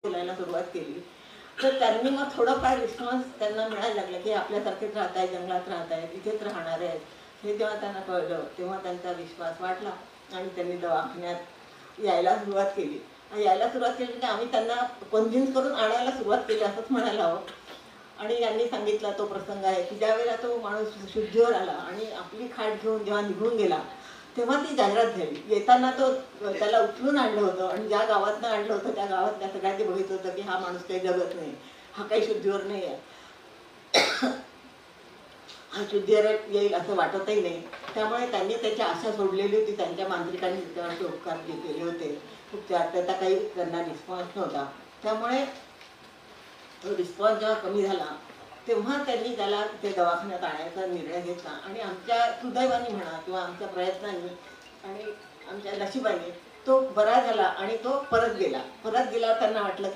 बोलायला सुरुवात केली तर त्यांनी मग थोडंफार रिस्पॉन्स त्यांना मिळायला लागला की आपल्यासारखेच राहत आहे, जंगलात राहत आहेत, इथेच राहणार आहेत. हे जेव्हा त्यांना कळलं तेव्हा त्यांचा विश्वास वाढला आणि त्यांनी दवाखान्यात यायला सुरुवात केली. यायला सुरुवात केली की आम्ही त्यांना कन्व्हिन्स करून आणायला सुरुवात केली असंच म्हणायला हवं. आणि यांनी सांगितला तो प्रसंग आहे की ज्यावेळेला तो माणूस शुद्धीवर आला आणि आपली खाट घेऊन जेव्हा निघून गेला तेव्हा ती जाहिरात झाली. येताना तो त्याला उचलून आणलं होतं आणि ज्या गावातनं आणलं होतं त्या गावातल्या सगळ्यांनी बघितलं होतं की हा माणूस काही जगत नाही, हा काही शुद्धीवर नाही आहे, हा शुद्धीवर येईल असं वाटतही नाही. त्यामुळे त्यांनी त्याची आशा सोडलेली होती. त्यांच्या मांत्रिकांनी त्याच्यावरचे उपकार जे केले होते उपचार, त्याचा काही त्यांना रिस्पॉन्स नव्हता. त्यामुळे तो रिस्पॉन्स जेव्हा कमी झाला तेव्हा त्यांनी त्याला ते दवाखान्यात आणायचा निर्णय घेतला. आणि आमच्या सुदैवाने म्हणा किंवा आमच्या प्रयत्नांनी आणि आमच्या नशिबाने तो बरा झाला आणि तो परत गेला. परत गेल्यावर त्यांना वाटलं